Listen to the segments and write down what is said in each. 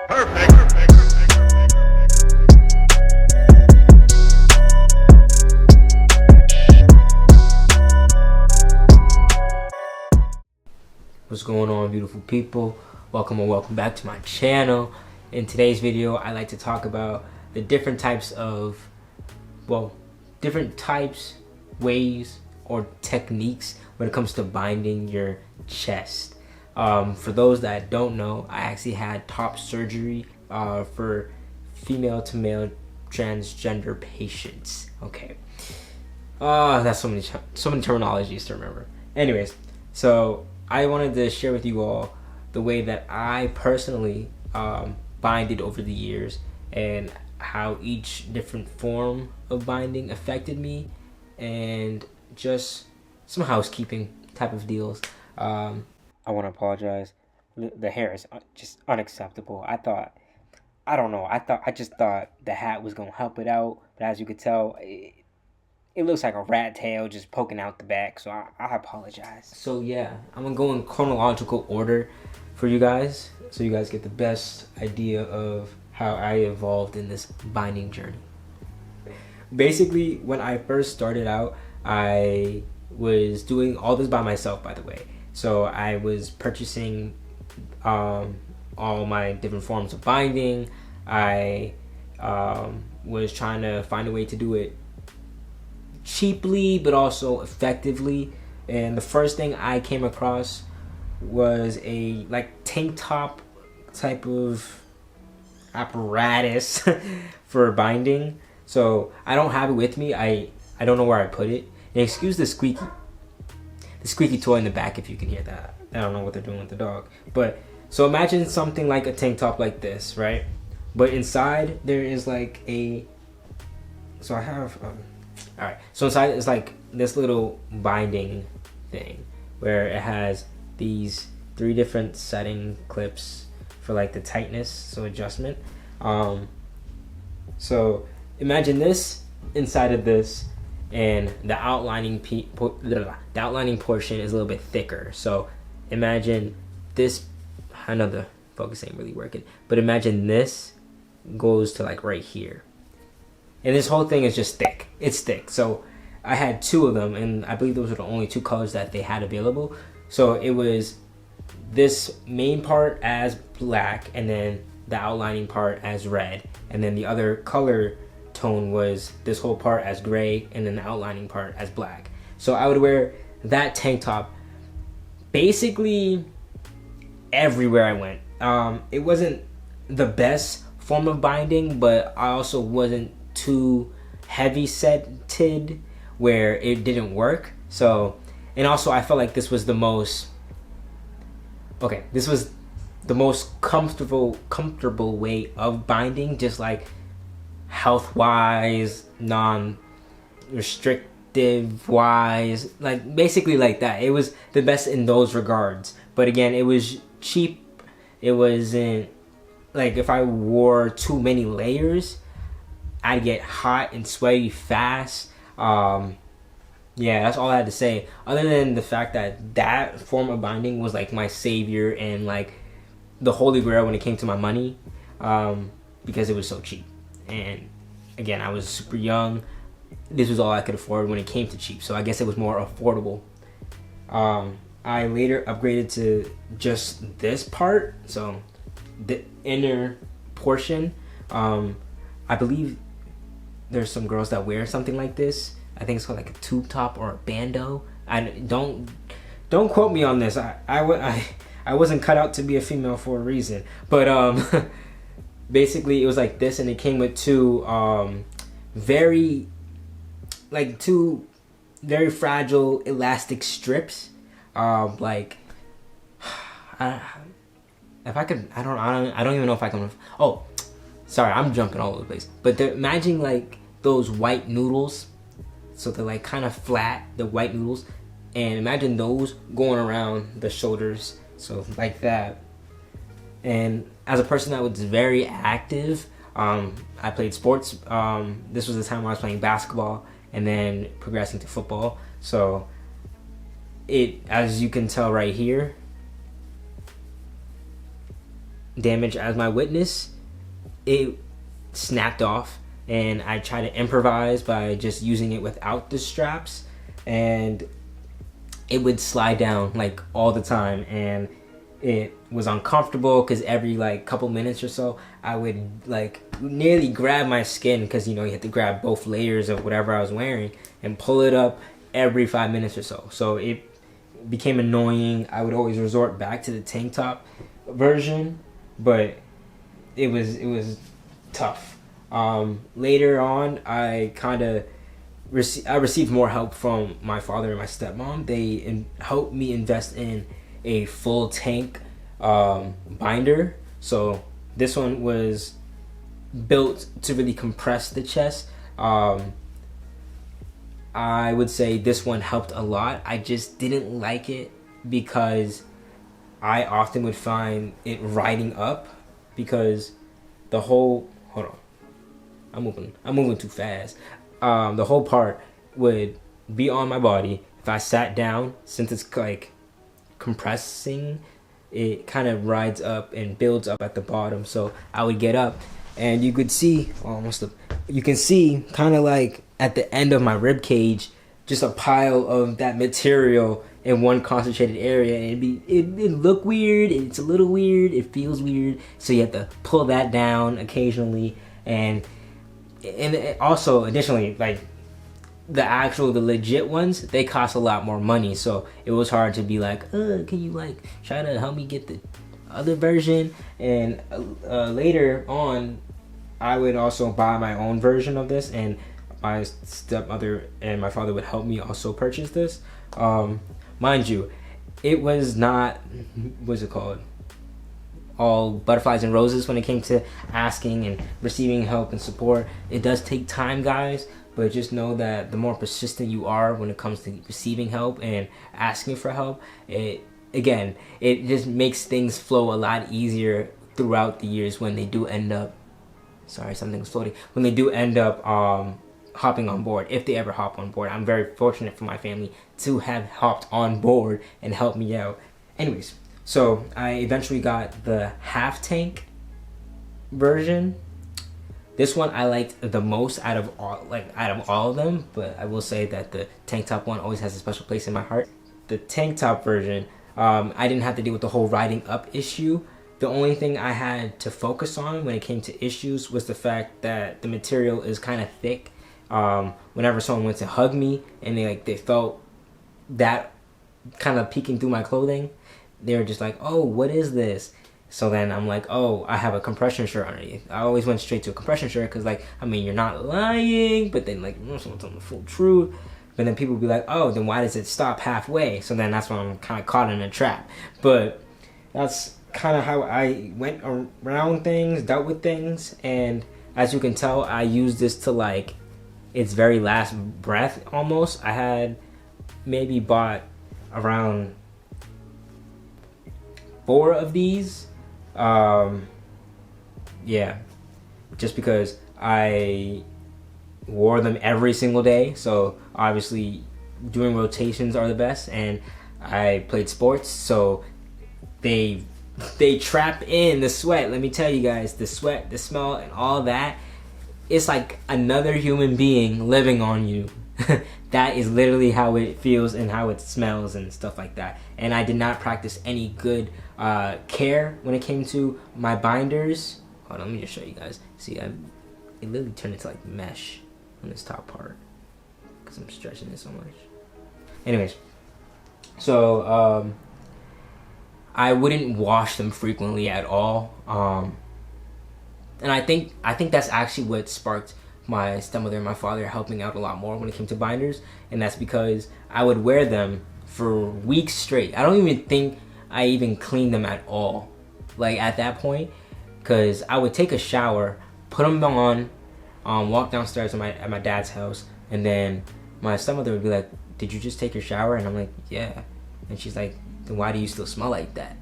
What's going on, beautiful people? Welcome or welcome back to my channel. In today's video, I like to talk about the different types of, ways or techniques when it comes to binding your chest. For those that don't know, I actually had top surgery for female to male transgender patients. Okay. That's so many terminologies to remember. Anyways, so I wanted to share with you all the way that I personally binded over the years and how each different form of binding affected me, and just some housekeeping type of deals. I want to apologize. The hair is just unacceptable. I just thought the hat was going to help it out, but as you could tell, it looks like a rat tail just poking out the back, so I apologize. So yeah, I'm gonna go in chronological order for you guys, so you guys get the best idea of how I evolved in this binding journey. Basically, when I first started out, I was doing all this by myself, by the way. So I was purchasing all my different forms of binding. I was trying to find a way to do it cheaply but also effectively, and the first thing I came across was a tank top type of apparatus for binding. So I don't have it with me. I don't know where I put it, and excuse the squeaky toy in the back if you can hear that. I don't know what they're doing with the dog. But so imagine something like a tank top like this, right? But inside there is so I have alright, so inside is like this little binding thing where it has these 3 different setting clips for the tightness, so adjustment. So imagine this inside of this, and the outlining portion is a little bit thicker. So imagine this. I know the focus ain't really working, but imagine this goes to right here. And this whole thing is just thick. It's thick. So I had 2 of them, and I believe those were the only 2 colors that they had available. So it was this main part as black, and then the outlining part as red. And then the other color tone was this whole part as gray, and then the outlining part as black. So I would wear that tank top basically everywhere I went. It wasn't the best form of binding, but I also wasn't too heavy setted where it didn't work. So, and also I felt like this was the most comfortable way of binding, just health wise, non-restrictive wise, basically like that. It was the best in those regards. But again, it was cheap. It wasn't if I wore too many layers, I'd get hot and sweaty fast. Yeah, that's all I had to say. Other than the fact that form of binding was my savior and the holy grail when it came to my money, because it was so cheap. And again, I was super young. This was all I could afford when it came to cheap. So I guess it was more affordable. I later upgraded to just this part, so the inner portion. I believe there's some girls that wear something like this. I think it's called a tube top or a bandeau. I don't quote me on this. I wasn't cut out to be a female for a reason. But basically it was like this, and it came with 2 very fragile elastic strips. If I could, I don't even know if I can. Oh, sorry, I'm jumping all over the place. But imagine those white noodles. So they're kind of flat, the white noodles, and imagine those going around the shoulders, so like that. And as a person that was very active, I played sports. This was the time when I was playing basketball and then progressing to football. So it, as you can tell right here, damage as my witness, it snapped off, and I tried to improvise by just using it without the straps, and it would slide down like all the time, and it was uncomfortable because every like couple minutes or so I would like nearly grab my skin, because you have to grab both layers of whatever I was wearing and pull it up every 5 minutes or so. So it became annoying. I would always resort back to the tank top version, but it was tough. Later on, I received more help from my father and my stepmom. They helped me invest in a full tank binder. So this one was built to really compress the chest. I would say this one helped a lot. I just didn't like it because I often would find it riding up, because the whole, hold on, I'm moving too fast. The whole part would be on my body. If I sat down, since it's like compressing, it kind of rides up and builds up at the bottom. So I would get up, and you could see you can see kind of like at the end of my rib cage, just a pile of that material in one concentrated area, and it'd look weird. It's a little weird. It feels weird. So you have to pull that down occasionally, and also additionally, like the legit ones, they cost a lot more money. So it was hard to be like, can you like try to help me get the other version? And later on, I would also buy my own version of this, and my stepmother and my father would help me also purchase this. Mind you, it was not, what's it called, all butterflies and roses when it came to asking and receiving help and support. It does take time, guys, but just know that the more persistent you are when it comes to receiving help and asking for help, it just makes things flow a lot easier throughout the years when they do end up, sorry, something's floating, when they do end up hopping on board, if they ever hop on board. I'm very fortunate for my family to have hopped on board and helped me out. Anyways, so I eventually got the half tank version. This one I liked the most out of all of them, but I will say that the tank top one always has a special place in my heart. The tank top version, I didn't have to deal with the whole riding up issue. The only thing I had to focus on when it came to issues was the fact that the material is kind of thick. Whenever someone went to hug me and they felt that kind of peeking through my clothing, they were just like, oh, what is this? So then I'm like, oh, I have a compression shirt underneath. I always went straight to a compression shirt because, you're not lying, but then, someone's telling the full truth. But then people be like, oh, then why does it stop halfway? So then that's when I'm kind of caught in a trap. But that's kind of how I went around things, dealt with things. And as you can tell, I used this to, its very last breath almost. I had maybe bought around 4 of these. Yeah, just because I wore them every single day. So obviously doing rotations are the best, and I played sports, so they trap in the sweat. Let me tell you guys, the sweat, the smell, and all that, it's like another human being living on you. That is literally how it feels and how it smells and stuff like that. And I did not practice any good care when it came to my binders. Hold on, let me just show you guys. See, it literally turned into mesh on this top part because I'm stretching it so much. Anyways, so I wouldn't wash them frequently at all. And I think that's actually what sparked my stepmother and my father helping out a lot more when it came to binders, and that's because I would wear them for weeks straight. I don't even think I even cleaned them at all, at that point, because I would take a shower, put them on, walk downstairs at my dad's house, and then my stepmother would be like, "Did you just take your shower?" And I'm like, "Yeah." And she's like, "Then why do you still smell like that?"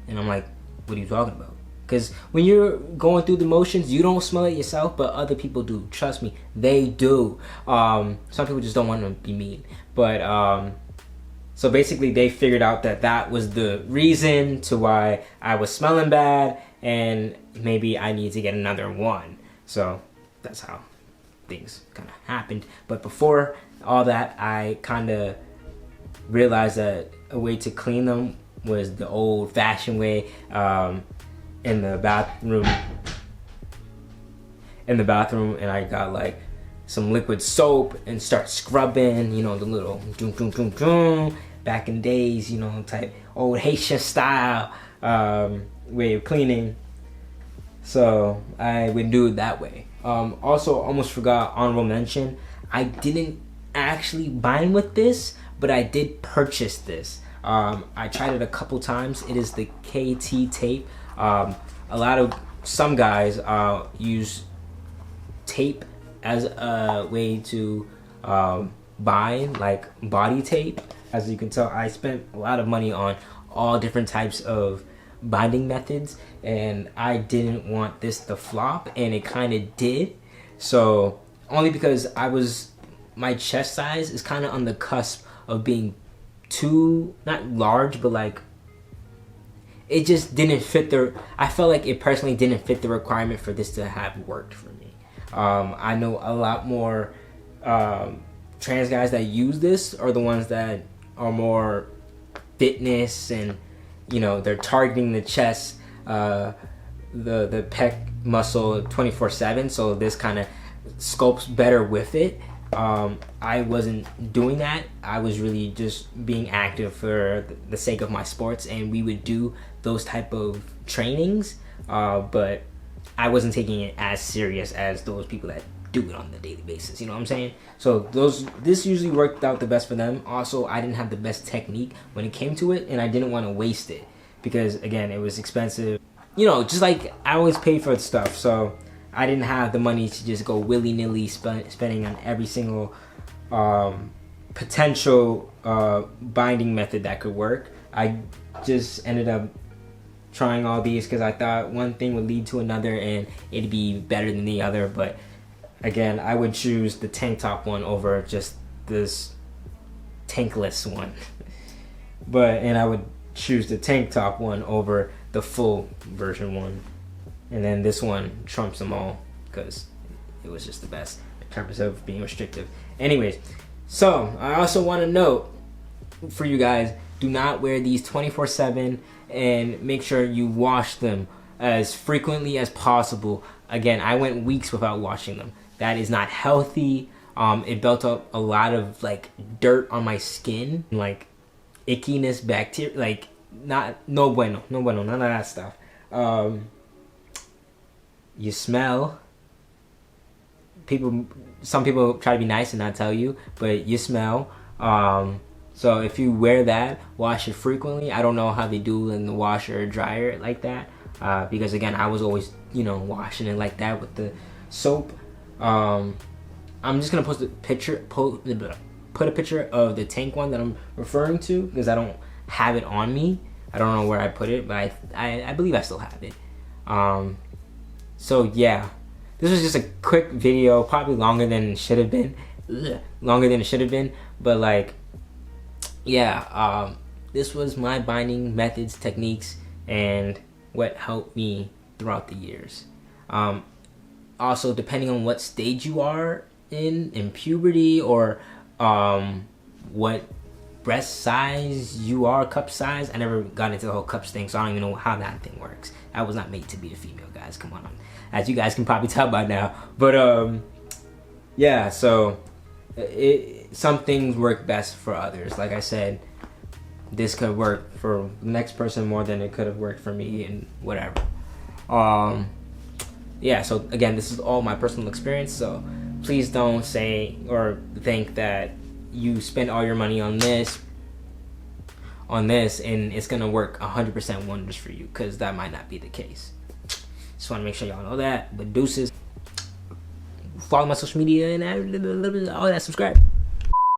And I'm like, "What are you talking about?" Because when you're going through the motions, you don't smell it yourself, but other people do. Trust me, they do. Some people just don't want to be mean. But, so basically they figured out that was the reason to why I was smelling bad. and maybe I need to get another one. So that's how things kind of happened. But before all that, I kind of realized that a way to clean them was the old-fashioned way, in the bathroom. And I got like some liquid soap and start scrubbing, you know, the little doom doom doom doom back in days, you know, type old Haitian style way of cleaning. So I would do it that way. Also, almost forgot, honorable mention, I didn't actually bind with this, but I did purchase this. I tried it a couple times. It is the KT tape. Some guys use tape as a way to bind, like body tape. As you can tell, I spent a lot of money on all different types of binding methods, and I didn't want this to flop, and it kind of did. So only because my chest size is kind of on the cusp of being too, not large, but like it just didn't fit I felt like it personally didn't fit the requirement for this to have worked for me. I know a lot more trans guys that use this are the ones that are more fitness, and you know, they're targeting the chest, the pec muscle 24/7, so this kind of scopes better with it. I wasn't doing that. I was really just being active for the sake of my sports, and we would do those type of trainings, but I wasn't taking it as serious as those people that do it on the daily basis, you know what I'm saying? So this usually worked out the best for them. Also, I didn't have the best technique when it came to it, and I didn't want to waste it because, again, it was expensive. You know, just like I always pay for stuff, so I didn't have the money to just go willy-nilly spending on every single potential binding method that could work. I just ended up trying all these because I thought one thing would lead to another and it'd be better than the other. But again, I would choose the tank top one over just this tankless one. And I would choose the tank top one over the full version one. And then this one trumps them all because it was just the best in terms of being restrictive. Anyways, so I also want to note for you guys, do not wear these 24/7, and make sure you wash them as frequently as possible. Again, I went weeks without washing them. That is not healthy. It built up a lot of like dirt on my skin, like ickiness, bacteria, like no bueno, none of that stuff. You smell. Some people try to be nice and not tell you, but you smell. So if you wear that, wash it frequently. I don't know how they do in the washer or dryer like that, because again, I was always, you know, washing it like that with the soap. I'm just gonna post a picture, put a picture of the tank one that I'm referring to because I don't have it on me. I don't know where I put it, but I believe I still have it. So yeah, this was just a quick video, probably longer than it should have been. But like, yeah, this was my binding methods, techniques, and what helped me throughout the years. Also, depending on what stage you are in puberty, or what breast size you are, cup size. I never got into the whole cups thing, so I don't even know how that thing works. I was not made to be a female, guys. Come on, as you guys can probably tell by now. But yeah, so some things work best for others. Like I said, this could work for the next person more than it could have worked for me, and whatever. Yeah, so again, this is all my personal experience, so please don't say or think that you spend all your money on this and it's gonna work 100% wonders for you, because that might not be the case. Just want to make sure y'all know that. But deuces, follow my social media and all that, subscribe.